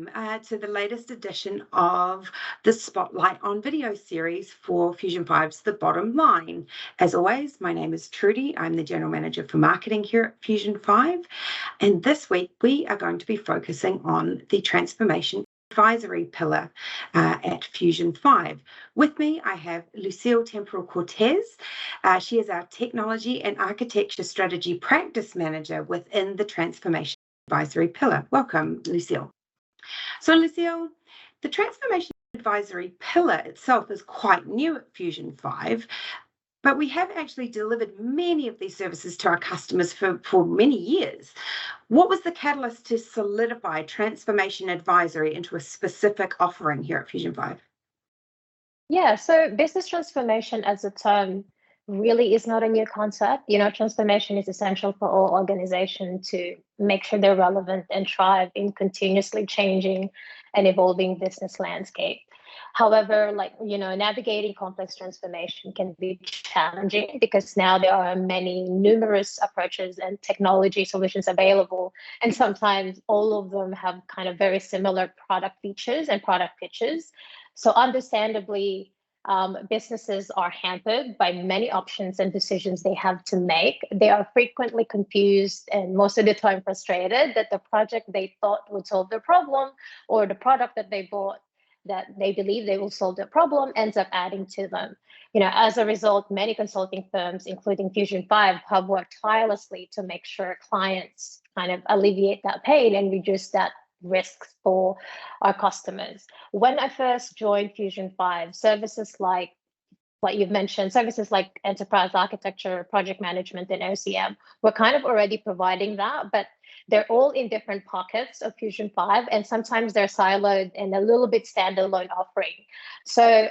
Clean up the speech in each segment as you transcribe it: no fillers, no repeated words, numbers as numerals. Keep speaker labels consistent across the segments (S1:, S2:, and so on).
S1: welcome to the latest edition of the Spotlight on Video series for Fusion 5's The Bottom Line. As always, my name is Trudy. I'm the General Manager for Marketing here at Fusion 5. And this week, we are going to be focusing on the Transformation Advisory pillar at Fusion 5. With me, I have Lucille Temporal-Cortez. She is our Technology and Architecture Strategy Practice Manager within the Transformation Advisory pillar. Welcome, Lucille. So, Lucille, the Transformation Advisory pillar itself is quite new at Fusion 5, but we have actually delivered many of these services to our customers for many years. What was the catalyst to solidify Transformation Advisory into a specific offering here at Fusion 5?
S2: Yeah, so business transformation as a term really is not a new concept. Transformation is essential for all organizations to make sure they're relevant and thrive in continuously changing and evolving business landscape. However, navigating complex transformation can be challenging because now there are numerous approaches and technology solutions available. And sometimes all of them have kind of very similar product features and product pitches. So understandably, businesses are hampered by many options and decisions they have to make. They are frequently confused and most of the time frustrated that the project they thought would solve their problem or the product that they bought that they believe they will solve their problem ends up adding to them. As a result, many consulting firms, including Fusion 5, have worked tirelessly to make sure clients kind of alleviate that pain and reduce that risks for our customers. When I first joined Fusion 5, services like what you've mentioned, services like enterprise architecture, project management, and OCM were kind of already providing that, but they're all in different pockets of Fusion 5, and sometimes they're siloed and a little bit standalone offering. So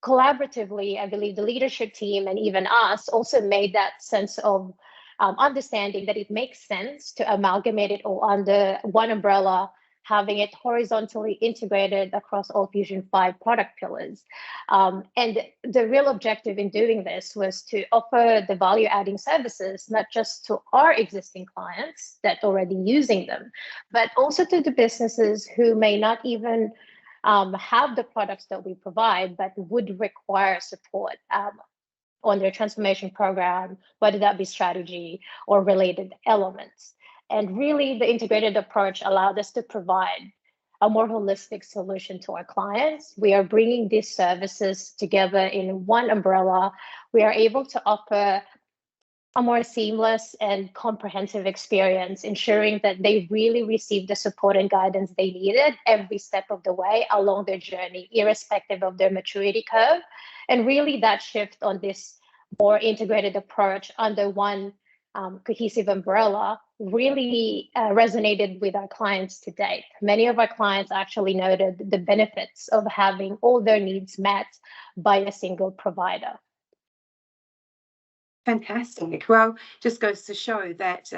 S2: collaboratively, I believe the leadership team and even us also made that sense of understanding that it makes sense to amalgamate it all under one umbrella, having it horizontally integrated across all Fusion 5 product pillars. And the real objective in doing this was to offer the value-adding services, not just to our existing clients that are already using them, but also to the businesses who may not even have the products that we provide, but would require support on their transformation program, whether that be strategy or related elements. And really, the integrated approach allowed us to provide a more holistic solution to our clients. We are bringing these services together in one umbrella. We are able to offer a more seamless and comprehensive experience, ensuring that they really receive the support and guidance they needed every step of the way along their journey, irrespective of their maturity curve. And really, that shift on this more integrated approach under one cohesive umbrella really resonated with our clients to date. Many of our clients actually noted the benefits of having all their needs met by a single provider.
S1: Fantastic. Well, just goes to show that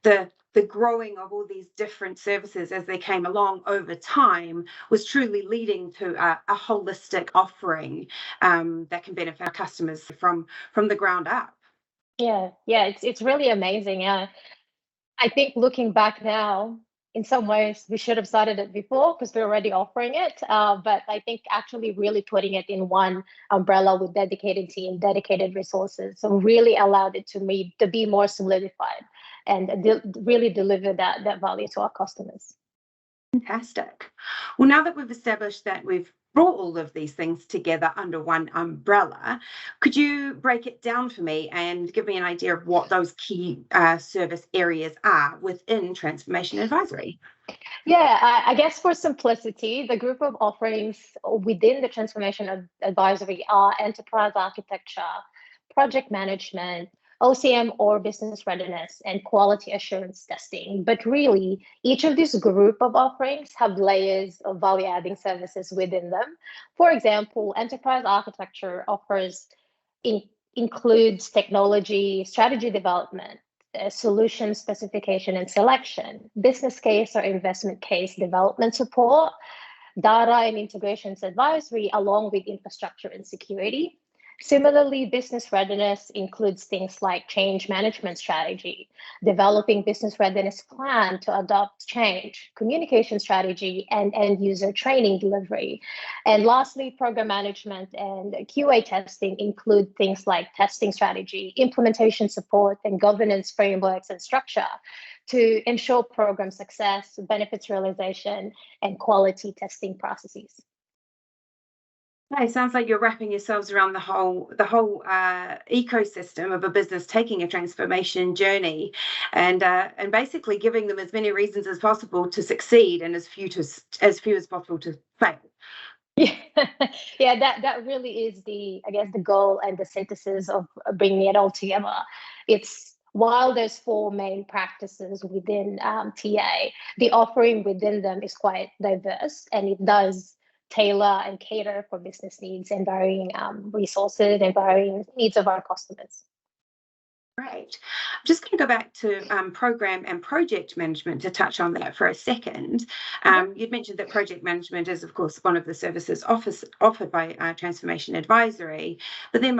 S1: the growing of all these different services as they came along over time was truly leading to a holistic offering that can benefit our customers from the ground up.
S2: Yeah, it's really amazing. I think looking back now, in some ways, we should have started it before because we're already offering it. But I think actually really putting it in one umbrella with dedicated team, dedicated resources, so really allowed it to be more solidified and really deliver that value to our customers.
S1: Fantastic. Well, now that we've established that we've brought all of these things together under one umbrella, could you break it down for me and give me an idea of what those key service areas are within Transformation Advisory?
S2: Yeah, I guess for simplicity, the group of offerings within the Transformation Advisory are enterprise architecture, project management, OCM or business readiness, and quality assurance testing. But really, each of these group of offerings have layers of value-adding services within them. For example, enterprise architecture includes technology, strategy development, solution specification and selection, business case or investment case development support, data and integrations advisory, along with infrastructure and security. Similarly, business readiness includes things like change management strategy, developing business readiness plan to adopt change, communication strategy, and end user training delivery. And lastly, program management and QA testing include things like testing strategy, implementation support, and governance frameworks and structure to ensure program success, benefits realization, and quality testing processes.
S1: It sounds like you're wrapping yourselves around the whole ecosystem of a business taking a transformation journey, and basically giving them as many reasons as possible to succeed and as few as possible to fail.
S2: Yeah, yeah, that really is the, I guess, the goal and the synthesis of bringing it all together. It's while there's four main practices within TA, the offering within them is quite diverse, and it does tailor and cater for business needs and varying resources and varying needs of our customers.
S1: Great. I'm just going to go back to program and project management to touch on that for a second. You'd mentioned that project management is, of course, one of the services offered by Transformation Advisory, but then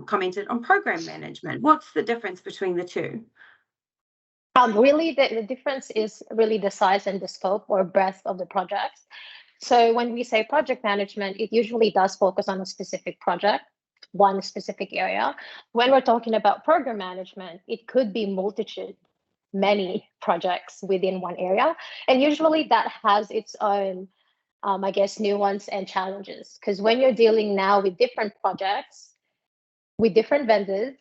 S1: commented on program management. What's the difference between the two?
S2: Really, the difference is really the size and the scope or breadth of the project. So when we say project management, it usually does focus on a specific project, one specific area. When we're talking about program management, it could be many projects within one area. And usually that has its own, I guess, nuance and challenges. Because when you're dealing now with different projects, with different vendors,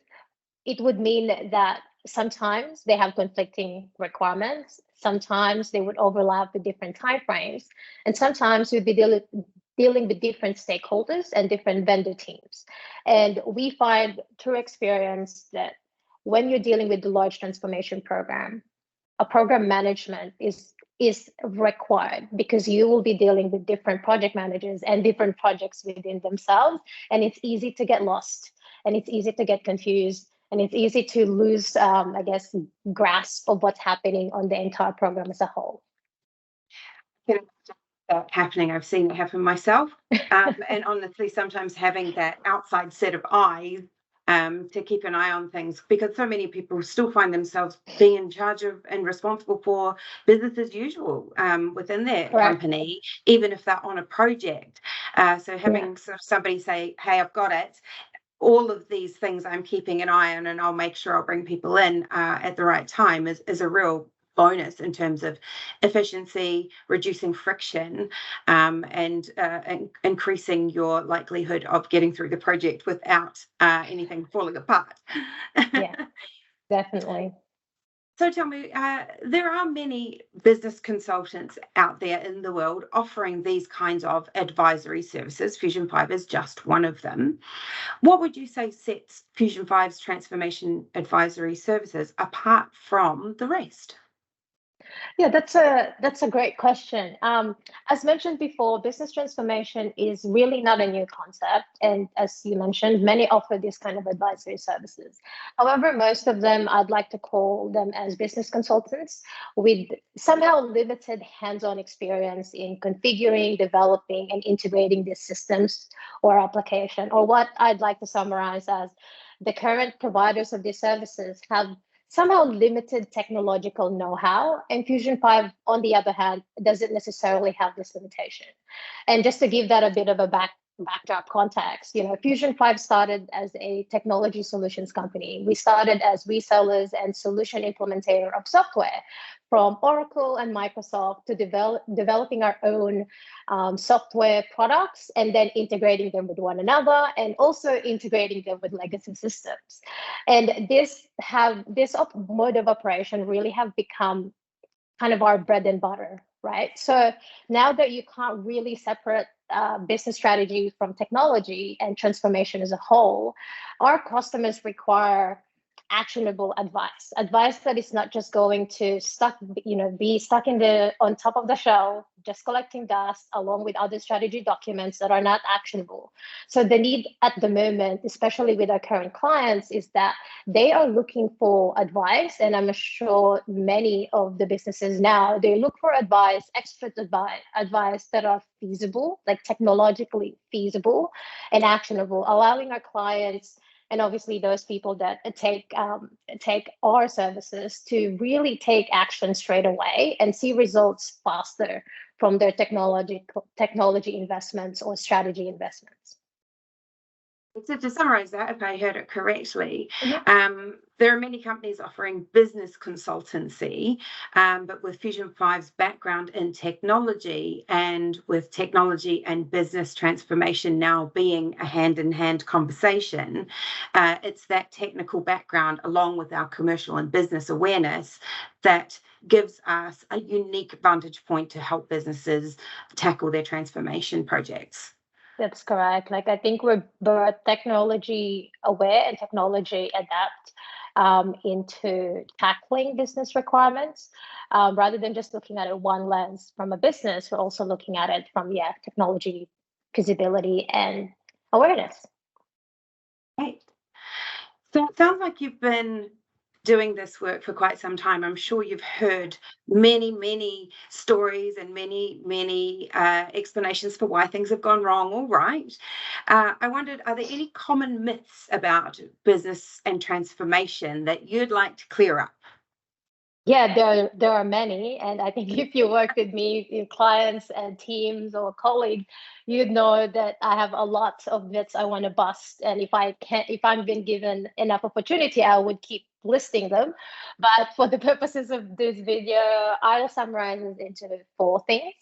S2: it would mean that sometimes they have conflicting requirements. Sometimes they would overlap with different timeframes. And sometimes we'd be dealing with different stakeholders and different vendor teams. And we find through experience that when you're dealing with the large transformation program, a program management is required because you will be dealing with different project managers and different projects within themselves. And it's easy to get lost and it's easy to get confused. And it's easy to lose, I guess, grasp of what's happening on the entire program as a whole.
S1: That happening, I've seen it happen myself. And honestly, sometimes having that outside set of eyes to keep an eye on things, because so many people still find themselves being in charge of and responsible for business as usual within their company, even if they're on a project. So having sort of somebody say, hey, I've got it. All of these things I'm keeping an eye on, and I'll make sure I'll bring people in at the right time is a real bonus in terms of efficiency, reducing friction, and increasing your likelihood of getting through the project without anything falling apart.
S2: Yeah, definitely.
S1: So tell me, there are many business consultants out there in the world offering these kinds of advisory services. Fusion 5 is just one of them. What would you say sets Fusion 5's transformation advisory services apart from the rest?
S2: Yeah, that's a great question. As mentioned before, business transformation is really not a new concept, and as you mentioned, many offer this kind of advisory services. However, most of them, I'd like to call them as business consultants with somehow limited hands-on experience in configuring, developing, and integrating these systems or application, or what I'd like to summarize as the current providers of these services have somehow limited technological know-how, and Fusion 5, on the other hand, doesn't necessarily have this limitation. And just to give that a bit of a backdrop context, Fusion 5 started as a technology solutions company. We started as resellers and solution implementator of software, from Oracle and Microsoft to developing our own software products and then integrating them with one another and also integrating them with legacy systems. And this mode of operation really have become kind of our bread and butter, right? So now that you can't really separate business strategy from technology and transformation as a whole, our customers require actionable advice that is not just going to be stuck on top of the shelf, just collecting dust along with other strategy documents that are not actionable. So the need at the moment, especially with our current clients, is that they are looking for advice. And I'm sure many of the businesses now, they look for expert advice that are feasible, like technologically feasible and actionable, allowing our clients and obviously those people that take our services to really take action straight away and see results faster from their technology investments or strategy investments.
S1: So to summarize that, if I heard it correctly, there are many companies offering business consultancy, but with Fusion 5's background in technology and with technology and business transformation now being a hand-in-hand conversation, it's that technical background along with our commercial and business awareness that gives us a unique vantage point to help businesses tackle their transformation projects.
S2: That's correct. Like, I think we're both technology aware and technology adapt into tackling business requirements, rather than just looking at it one lens from a business. We're also looking at it from technology feasibility and awareness.
S1: Right. So it sounds like you've been doing this work for quite some time. I'm sure you've heard many stories and many explanations for why things have gone wrong or right. I wondered, are there any common myths about business and transformation that you'd like to clear up?
S2: Yeah, there are many, and I think if you work with me, your clients and teams or colleagues, you'd know that I have a lot of myths I want to bust. And if I'm been given enough opportunity, I would keep listing them. But for the purposes of this video, I'll summarize it into 4 things.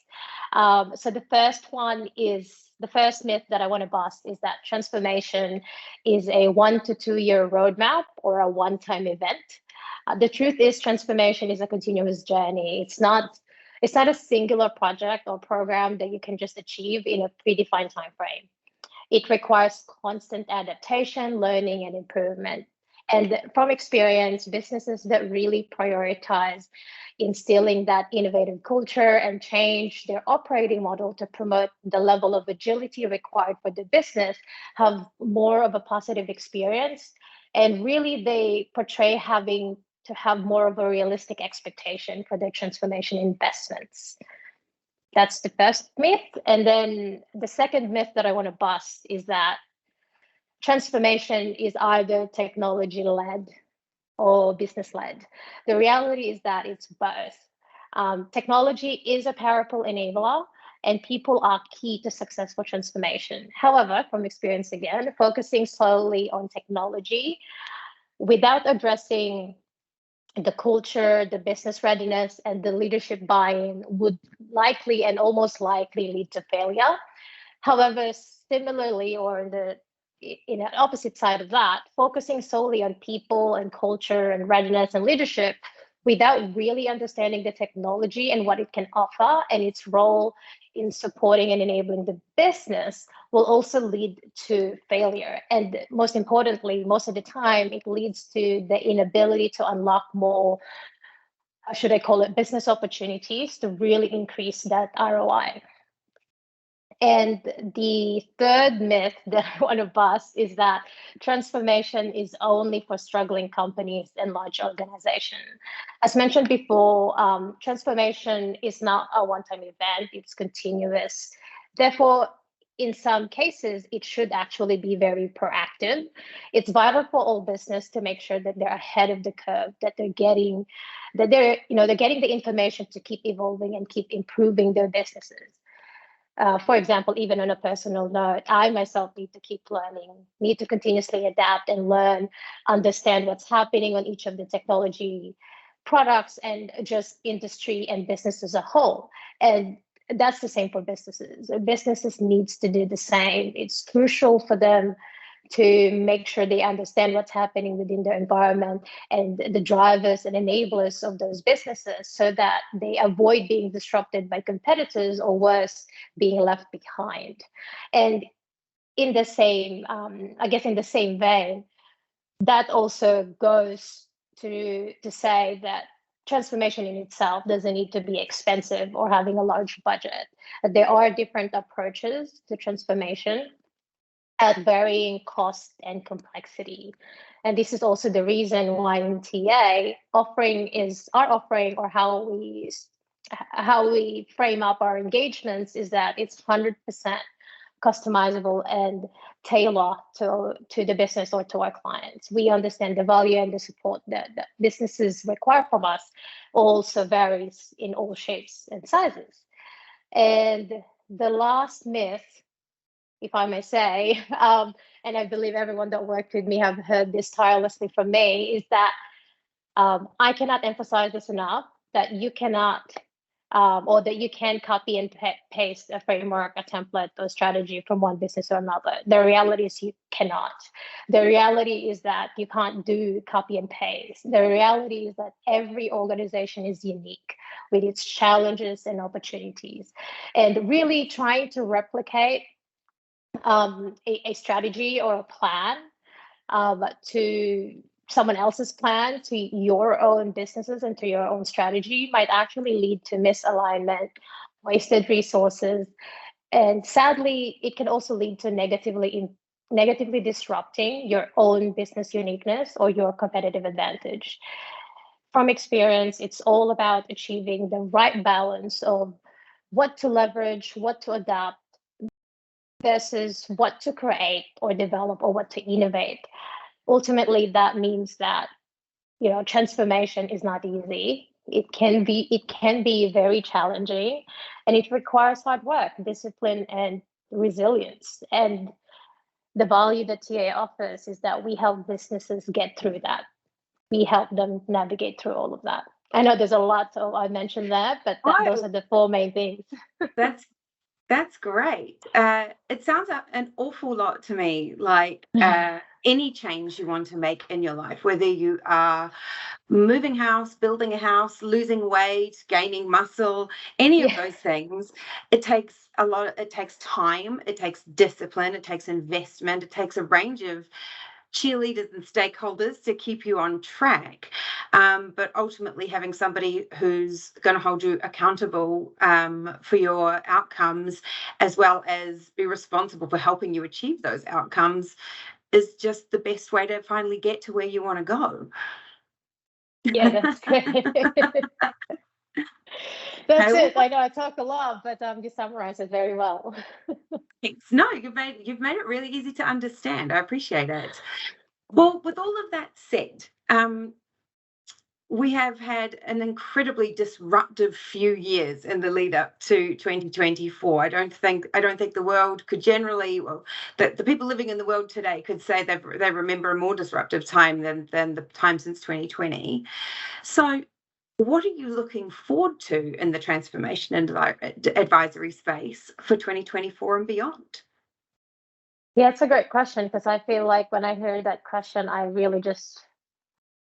S2: So the first myth that I want to bust is that transformation is a 1 to 2 year roadmap or a one-time event. The truth is, transformation is a continuous journey. It's not a singular project or program that you can just achieve in a predefined time frame. It requires constant adaptation, learning, and improvement. And from experience, businesses that really prioritize instilling that innovative culture and change their operating model to promote the level of agility required for the business have more of a positive experience. And really, they portray having to have more of a realistic expectation for their transformation investments. That's the first myth. And then the second myth that I want to bust is that transformation is either technology-led or business-led. The reality is that it's both. Technology is a powerful enabler, and people are key to successful transformation. However, from experience again, focusing solely on technology without addressing the culture, the business readiness, and the leadership buy-in would likely and almost likely lead to failure. However, similarly, or in the opposite side of that, focusing solely on people and culture and readiness and leadership without really understanding the technology and what it can offer and its role in supporting and enabling the business will also lead to failure. And most importantly, most of the time, it leads to the inability to unlock more, should I call it, business opportunities to really increase that ROI. And the third myth that I want to bust is that transformation is only for struggling companies and large organizations. As mentioned before, transformation is not a one-time event, it's continuous. Therefore, in some cases, it should actually be very proactive. It's vital for all business to make sure that they're ahead of the curve, that they're getting the information to keep evolving and keep improving their businesses. For example, even on a personal note, I myself need to keep learning, need to continuously adapt and learn, understand what's happening on each of the technology products and just industry and business as a whole. And that's the same for businesses. Businesses needs to do the same. It's crucial for them to make sure they understand what's happening within their environment and the drivers and enablers of those businesses so that they avoid being disrupted by competitors or worse, being left behind. And in the same, in the same vein, that also goes to say that transformation in itself doesn't need to be expensive or having a large budget. There are different approaches to transformation at varying cost and complexity. And this is also the reason why in TA our offering, or how we frame up our engagements, is that it's 100% customizable and tailor to the business or to our clients. We understand the value and the support that businesses require from us also varies in all shapes and sizes. And the last myth, if I may say, and I believe everyone that worked with me have heard this tirelessly from me, is that I cannot emphasize this enough, that you cannot or that you can copy and paste a framework, a template, or strategy from one business to another. The reality is you cannot. The reality is that you can't do copy and paste. The reality is that every organization is unique with its challenges and opportunities. And really trying to replicate a strategy or a plan to someone else's plan to your own businesses and to your own strategy might actually lead to misalignment, wasted resources, and sadly, it can also lead to negatively disrupting your own business uniqueness or your competitive advantage. From experience, it's all about achieving the right balance of what to leverage, what to adapt, versus what to create or develop or what to innovate. Ultimately, that means that transformation is not easy. It can be very challenging, and it requires hard work, discipline, and resilience. And the value that TA offers is that we help businesses get through that. We help them navigate through all of that. I know there's a lot I mentioned there, but those are the four main things.
S1: That's great. It sounds an awful lot to me like any change you want to make in your life, whether you are moving house, building a house, losing weight, gaining muscle, any of those things. It takes it takes time, it takes discipline, it takes investment, it takes a range of cheerleaders and stakeholders to keep you on track. But ultimately having somebody who's going to hold you accountable for your outcomes, as well as be responsible for helping you achieve those outcomes, is just the best way to finally get to where you want to go.
S2: Yeah, that's great. That's it. I know I talk a lot, but you summarize it very well.
S1: Thanks. No, you've made it really easy to understand. I appreciate it. Well, with all of that said, we have had an incredibly disruptive few years in the lead up to 2024. I don't think the world could generally, the people living in the world today could say they remember a more disruptive time than the time since 2020. So what are you looking forward to in the transformation and advisory space for 2024 and beyond?
S2: Yeah, it's a great question, because I feel like when I hear that question, I really just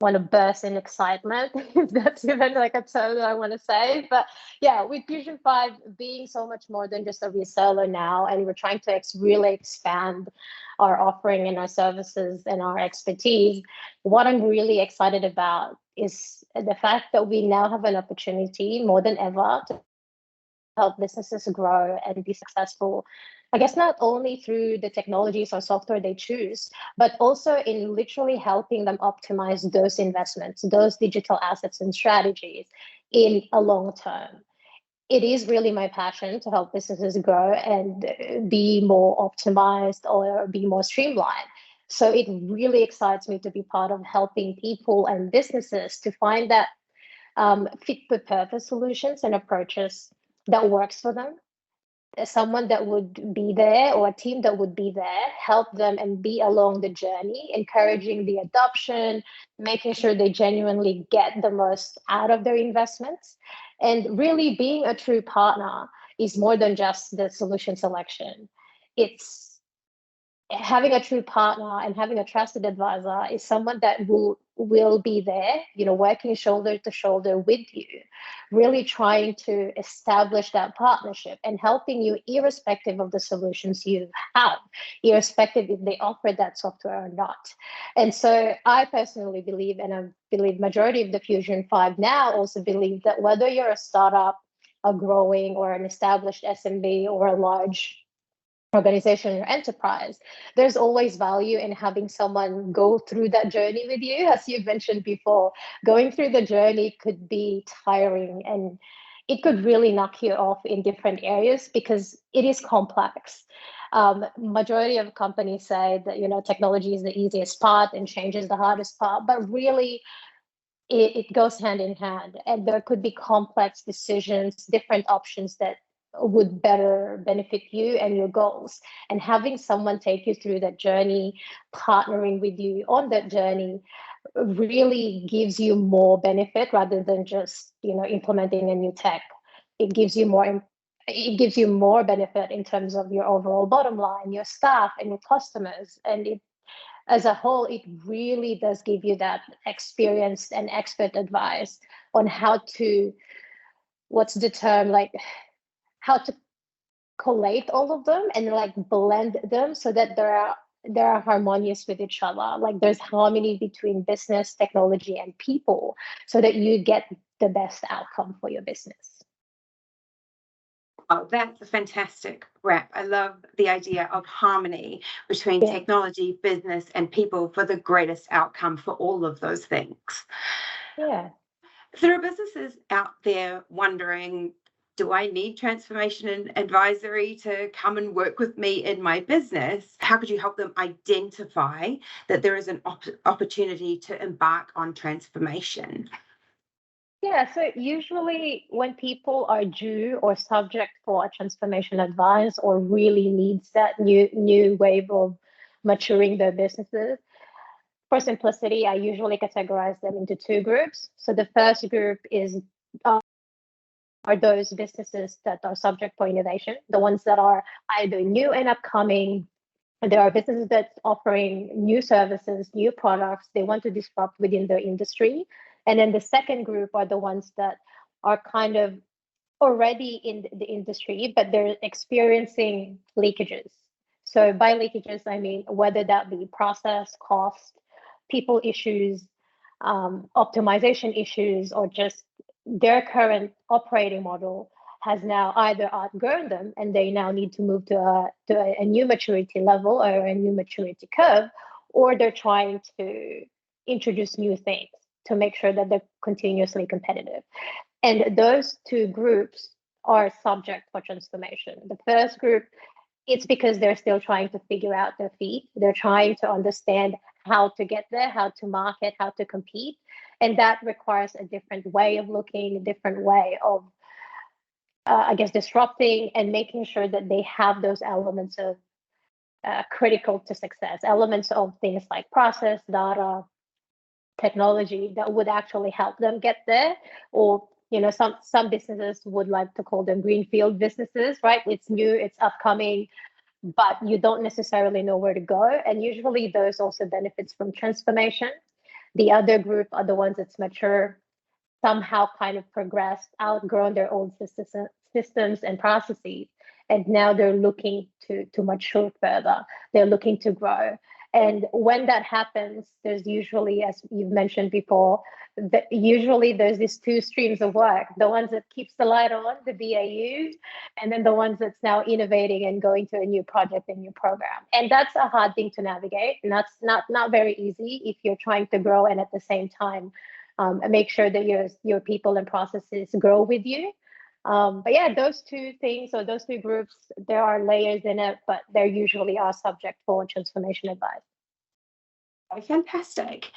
S2: want to burst in excitement, if that's even like a term that I want to say. But yeah, with Fusion 5 being so much more than just a reseller now, and we're trying to really expand our offering and our services and our expertise, what I'm really excited about is the fact that we now have an opportunity more than ever to help businesses grow and be successful, I guess, not only through the technologies or software they choose, but also in literally helping them optimize those investments, those digital assets and strategies in a long term. It is really my passion to help businesses grow and be more optimized or be more streamlined. So it really excites me to be part of helping people and businesses to find that fit for purpose solutions and approaches that works for them. Someone that would be there, or a team that would be there, help them and be along the journey, encouraging the adoption, making sure they genuinely get the most out of their investments. And really being a true partner is more than just the solution selection. It's having a true partner and having a trusted advisor is someone that will will be there, working shoulder to shoulder with you, really trying to establish that partnership and helping you irrespective of the solutions you have, irrespective if they offer that software or not. And so I personally believe, and I believe majority of the Fusion 5 now also believe, that whether you're a startup, a growing or an established SMB, or a large organization or enterprise, there's always value in having someone go through that journey with you. As you mentioned before, going through the journey could be tiring and it could really knock you off in different areas because it is complex. Majority of companies say that technology is the easiest part and change is the hardest part, but really it goes hand in hand, and there could be complex decisions, different options that would better benefit you and your goals. And having someone take you through that journey, partnering with you on that journey, really gives you more benefit rather than just implementing a new tech. It gives you more benefit in terms of your overall bottom line, your staff and your customers, and it as a whole, it really does give you that experienced and expert advice on what's the term, like how to collate all of them and like blend them so that they're harmonious with each other. Like there's harmony between business, technology, and people so that you get the best outcome for your business.
S1: Oh, that's a fantastic wrap. I love the idea of harmony between technology, business, and people for the greatest outcome for all of those things.
S2: Yeah.
S1: If there are businesses out there wondering, do I need transformation advisory to come and work with me in my business? How could you help them identify that there is an opportunity to embark on transformation?
S2: Yeah, so usually when people are due or subject for a transformation advice or really needs that new wave of maturing their businesses, for simplicity, I usually categorize them into two groups. So the first group are those businesses that are subject for innovation, the ones that are either new and upcoming. There are businesses that's offering new services, new products. They want to disrupt within their industry. And then the second group are the ones that are kind of already in the industry, but they're experiencing leakages. So by leakages, I mean whether that be process, cost, people issues, optimization issues, or just their current operating model has now either outgrown them and they now need to move to a new maturity level or a new maturity curve, or they're trying to introduce new things to make sure that they're continuously competitive. And those two groups are subject for transformation. The first group, it's because they're still trying to figure out their feet. They're trying to understand how to get there, how to market, how to compete. And that requires a different way of looking, a different way of, disrupting and making sure that they have those elements of critical to success, elements of things like process, data, technology that would actually help them get there. Or some businesses would like to call them greenfield businesses, right? It's new, it's upcoming, but you don't necessarily know where to go. And usually those also benefits from transformation. The other group are the ones that's mature, somehow kind of progressed, outgrown their old systems and processes, and now they're looking to mature further. They're looking to grow. And when that happens, there's usually, as you've mentioned before, usually there's these two streams of work: the ones that keeps the light on, the BAU, and then the ones that's now innovating and going to a new project, a new program. And that's a hard thing to navigate, and that's not very easy if you're trying to grow and at the same time make sure that your people and processes grow with you. But yeah, those two things, or those two groups, there are layers in it, but they usually are subject for transformation advice.
S1: Oh, fantastic.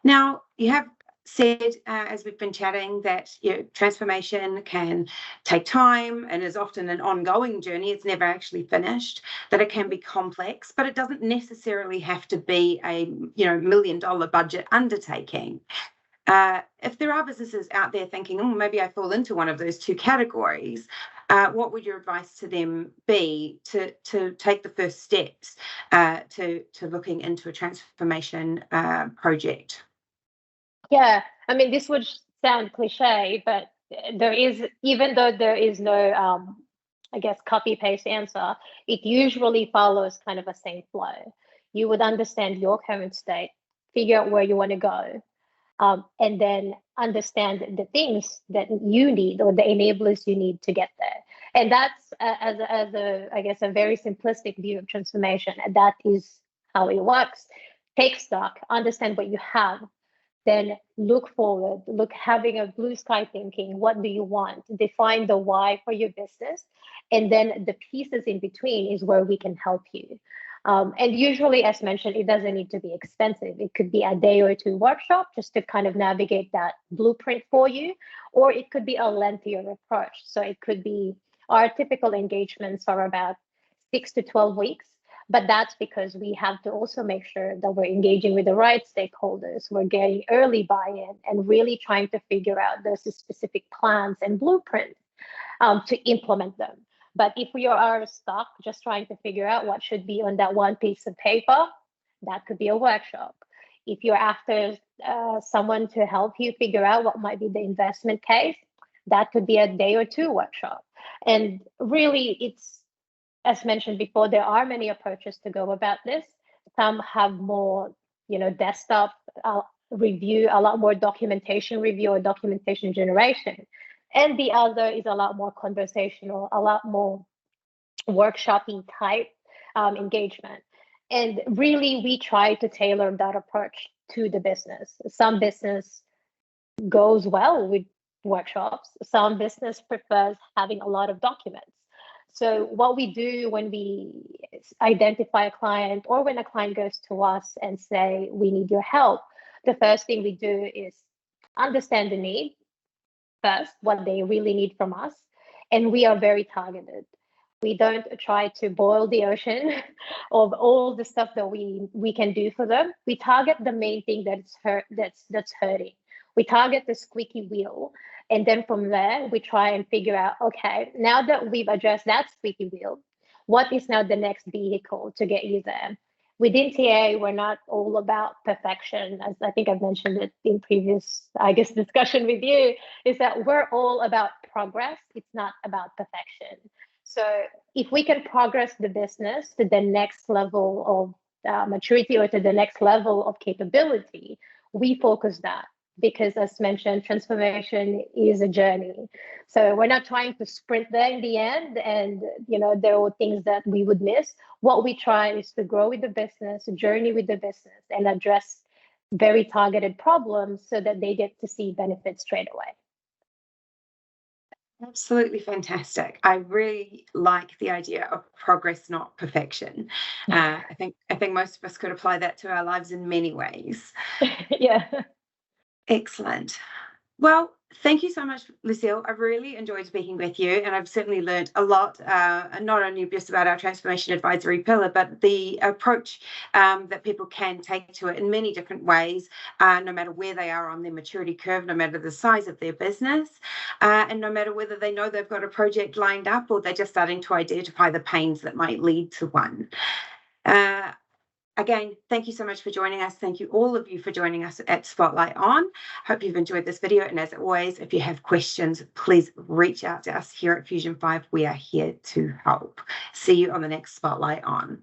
S1: Now, you have said, as we've been chatting, that transformation can take time and is often an ongoing journey. It's never actually finished, that it can be complex, but it doesn't necessarily have to be a $1 million budget undertaking. If there are businesses out there thinking, oh, maybe I fall into one of those two categories, what would your advice to them be to take the first steps to looking into a transformation project?
S2: Yeah, I mean, this would sound cliche, but there is, even though there is no, I guess, copy paste answer, it usually follows kind of a same flow. You would understand your current state, figure out where you want to go, and then understand the things that you need or the enablers you need to get there. And that's as a, I guess, a very simplistic view of transformation. And that is how it works. Take stock, understand what you have, then look forward, look, having a blue sky thinking. What do you want? Define the why for your business. And then the pieces in between is where we can help you. And usually, as mentioned, it doesn't need to be expensive. It could be a day or two workshop just to kind of navigate that blueprint for you, or it could be a lengthier approach. So it could be, our typical engagements are about 6 to 12 weeks, but that's because we have to also make sure that we're engaging with the right stakeholders, we're getting early buy-in, and really trying to figure out those specific plans and blueprints to implement them. But if we are stuck just trying to figure out what should be on that one piece of paper, that could be a workshop. If you're after someone to help you figure out what might be the investment case, that could be a day or two workshop. And really, it's, as mentioned before, there are many approaches to go about this. Some have more, desktop review, a lot more documentation review or documentation generation. And the other is a lot more conversational, a lot more workshopping type engagement. And really, we try to tailor that approach to the business. Some business goes well with workshops. Some business prefers having a lot of documents. So what we do when we identify a client or when a client goes to us and say, we need your help, the first thing we do is understand the need first, what they really need from us. And we are very targeted. We don't try to boil the ocean of all the stuff that we can do for them. We target the main thing that's hurting. We target the squeaky wheel. And then from there, we try and figure out, okay, now that we've addressed that squeaky wheel, what is now the next vehicle to get you there? Within TA, we're not all about perfection, as I think I've mentioned it in previous, I guess, discussion with you, is that we're all about progress. It's not about perfection. So if we can progress the business to the next level of maturity or to the next level of capability, we focus that, because as mentioned, transformation is a journey. So we're not trying to sprint there in the end, and there are things that we would miss. What we try is to grow with the business, journey with the business, and address very targeted problems so that they get to see benefits straight away.
S1: Absolutely fantastic. I really like the idea of progress, not perfection. I think most of us could apply that to our lives in many ways.
S2: Yeah.
S1: Excellent. Well, thank you so much, Lucille. I've really enjoyed speaking with you, and I've certainly learned a lot, not only just about our transformation advisory pillar, but the approach that people can take to it in many different ways, no matter where they are on their maturity curve, no matter the size of their business, and no matter whether they know they've got a project lined up or they're just starting to identify the pains that might lead to one. Again, thank you so much for joining us. Thank you, all of you, for joining us at Spotlight On. Hope you've enjoyed this video. And as always, if you have questions, please reach out to us here at Fusion 5. We are here to help. See you on the next Spotlight On.